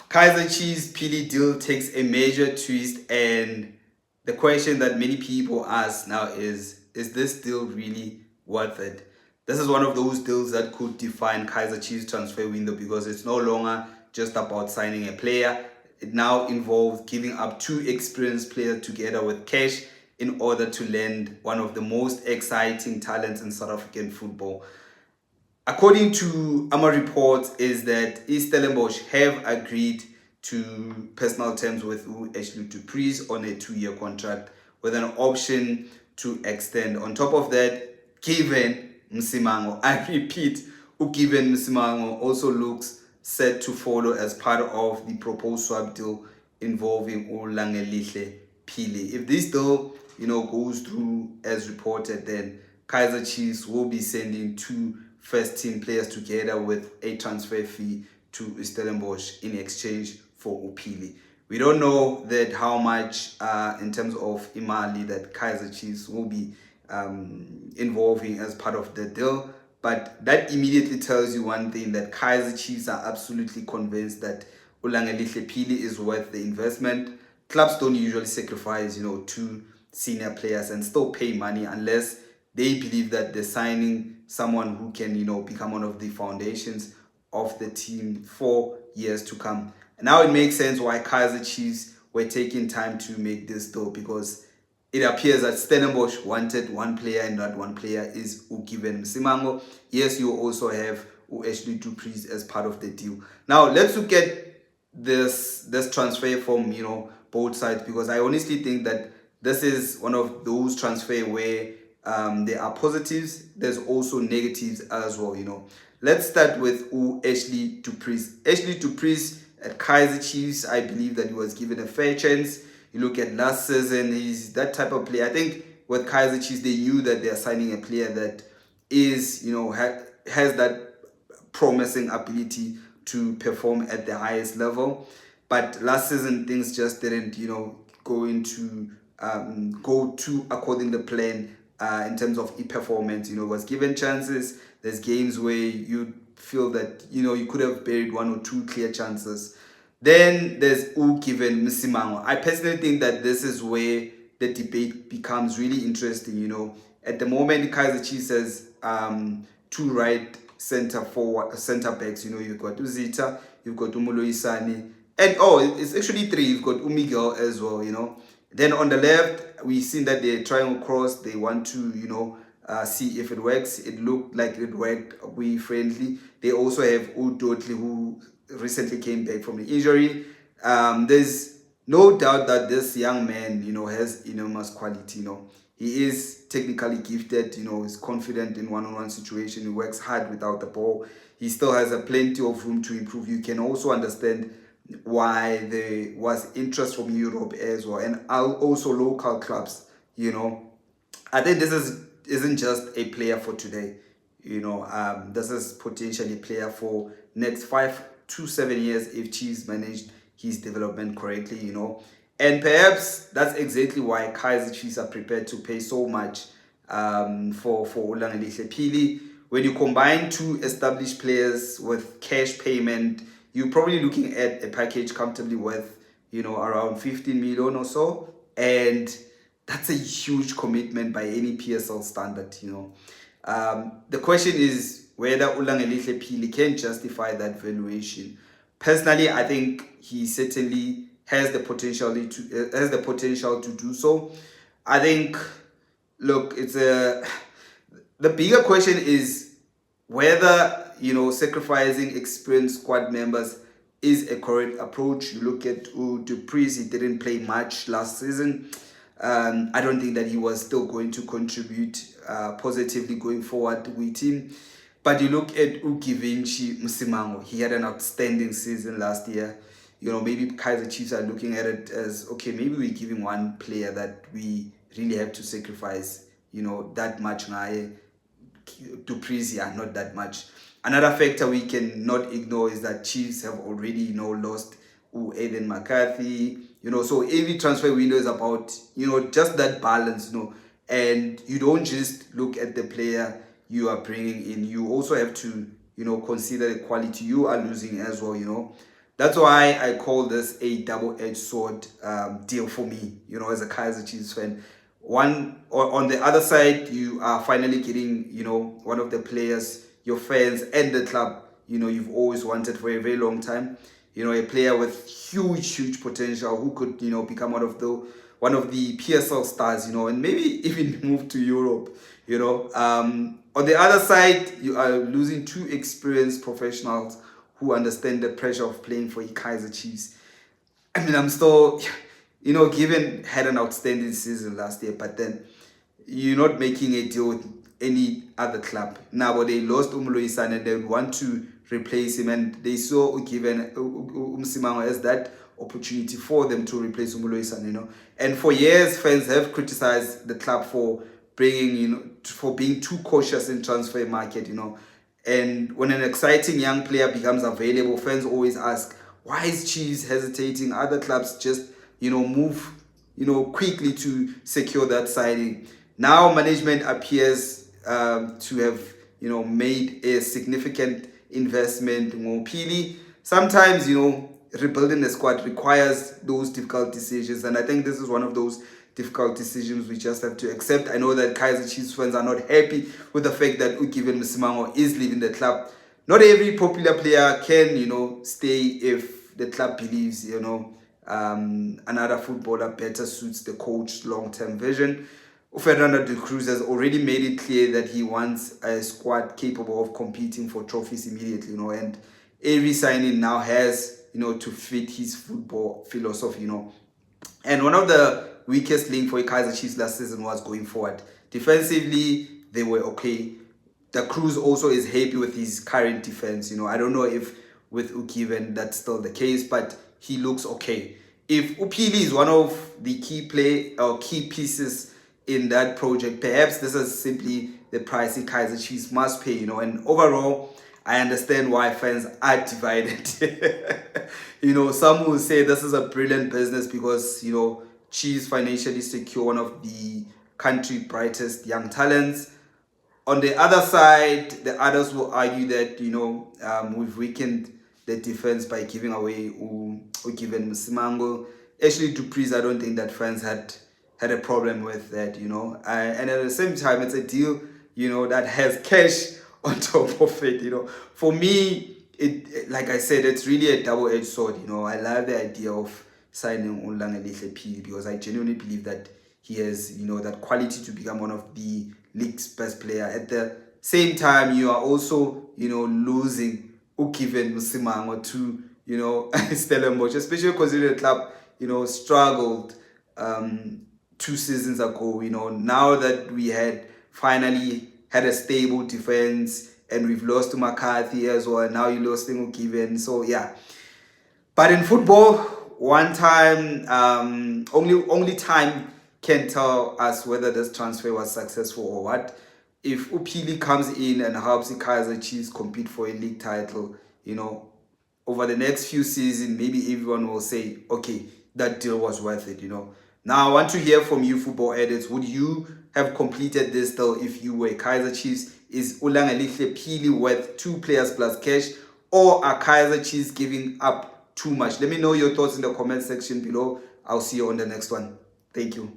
Kaizer Chiefs Phili deal takes a major twist, and the question that many people ask now is this deal really worth it? This is one of those deals that could define Kaizer Chiefs transfer window because it's no longer just about signing a player. It now involves giving up two experienced players together with cash in order to land one of the most exciting talents in South African football. According to our reports, is that East Stellenbosch have agreed to personal terms with Ashley Dupreez on a 2-year contract with an option to extend. On top of that, Given Msimango, I repeat, Given Msimango also looks set to follow as part of the proposed swap deal involving Langelihle Phili. If this deal, goes through as reported, then Kaizer Chiefs will be sending two first team players together with a transfer fee to Stellenbosch in exchange for Phili. We don't know that how much in terms of imali that Kaizer Chiefs will be involving as part of the deal, but that immediately tells you one thing, that Kaizer Chiefs are absolutely convinced that Langelihle Phili is worth the investment. Clubs don't usually sacrifice, two senior players and still pay money unless they believe that they're signing someone who can, become one of the foundations of the team for years to come. And now it makes sense why Kaizer Chiefs were taking time to make this deal, because it appears that Stellenbosch wanted one player, and that one player is Given Msimango. Yes, you also have Ashley Dupreez as part of the deal. Now let's look at this transfer from both sides, because I honestly think that this is one of those transfer where there are positives, there's also negatives as well. Let's start with Ashley Dupreez. Ashley Dupreez at Kaizer Chiefs, I believe that he was given a fair chance. You look at last season, he's that type of player. I think with Kaizer Chiefs, they knew that they're signing a player that is, has that promising ability to perform at the highest level. But last season, things just didn't, go to according to the plan in terms of performance. Was given chances. There's games where you feel that you could have buried one or two clear chances. Then there's Given Msimango. I personally think that this is where the debate becomes really interesting. At the moment, Kaizer Chiefs has two right center backs. You've got Uzita, you've got Umuloisani, and it's actually three. You've got Umigel as well. Then on the left, we've seen that they're trying across. They want to, see if it works. It looked like it worked. We friendly. They also have Udotli, who recently came back from the injury. There's no doubt that this young man, has enormous quality. He is technically gifted. He's confident in one-on-one situation. He works hard without the ball. He still has a plenty of room to improve. You can also understand why there was interest from Europe as well, and also local clubs. I think this isn't just a player for today. This is potentially a player for next 5 to 7 years if Chiefs managed his development correctly. And perhaps that's exactly why Kaizer Chiefs are prepared to pay so much for Langelihle Phili. When you combine two established players with cash payment, you're probably looking at a package comfortably worth, around 15 million or so. And that's a huge commitment by any PSL standard. The question is whether Langelihle Phili can justify that valuation. Personally, I think he certainly has the potential to do so. I think, look, the bigger question is whether sacrificing experienced squad members is a correct approach. You look at Dupreez, he didn't play much last season. I don't think that he was still going to contribute positively going forward with him. But you look at Given Msimango, he had an outstanding season last year. Maybe Kaizer Chiefs are looking at it as, okay, maybe we're giving one player that we really have to sacrifice, that much. Dupreez, not that much. Another factor we cannot ignore is that Chiefs have already, lost Aiden McCarthy. So every transfer window is about, just that balance, and you don't just look at the player you are bringing in. You also have to, consider the quality you are losing as well, That's why I call this a double-edged sword deal for me, as a Kaizer Chiefs fan. One, on the other side, you are finally getting, one of the players, your fans and the club, you've always wanted for a very long time. A player with huge potential who could, become one of the PSL stars, and maybe even move to Europe. On the other side, you are losing two experienced professionals who understand the pressure of playing for Kaizer Chiefs. I mean, I'm still, given had an outstanding season last year, but then you're not making a deal with any other club. Now, they lost Umloisan and they want to replace him, and they saw given Umsimango as that opportunity for them to replace Umloisan. And for years, fans have criticized the club for for being too cautious in transfer market. And when an exciting young player becomes available, fans always ask, why is Chiefs hesitating? Other clubs just, move, quickly to secure that signing. Now management appears to have, made a significant investment in Phili. Sometimes, rebuilding the squad requires those difficult decisions. And I think this is one of those difficult decisions we just have to accept. I know that Kaizer Chiefs fans are not happy with the fact that Ugiven Msimango is leaving the club. Not every popular player can, stay if the club believes, another footballer better suits the coach's long-term vision. Fernando de Cruz has already made it clear that he wants a squad capable of competing for trophies immediately, and every signing now has, to fit his football philosophy, And one of the weakest link for Kaizer Chiefs last season was going forward. Defensively, they were okay. The Cruz also is happy with his current defense. I don't know if with Ukiven that's still the case, but he looks okay. If Upili is one of the key pieces in that project, perhaps this is simply the price Kaizer Chiefs must pay. And overall, I understand why fans are divided. Some will say this is a brilliant business because, Chiefs financially secure one of the country's brightest young talents. On the other side, the others will argue that, we've weakened the defense by giving away Ugiven Msimango. Actually, Dupreez, I don't think that fans had a problem with that, and at the same time, it's a deal, that has cash on top of it. For me, like I said, it's really a double-edged sword. I love the idea of signing Ulangelihle Phili because I genuinely believe that he has, that quality to become one of the league's best player. At the same time, you are also, losing Ukiven Msimango to, Stellenbosch, especially considering the club, struggled 2 seasons ago. Now that we had finally had a stable defense and we've lost to McCarthy as well, and now you lost Ukiven. So yeah. But in football, one time, only time can tell us whether this transfer was successful or what. If Upili comes in and helps the Kaizer Chiefs compete for a league title, over the next few seasons, maybe everyone will say, okay, that deal was worth it, Now, I want to hear from you, football editors. Would you have completed this deal if you were Kaizer Chiefs? Is Ulangelihle Phili worth 2 players plus cash? Or are Kaizer Chiefs giving up too much? Let me know your thoughts in the comment section below. I'll see you on the next one. Thank you.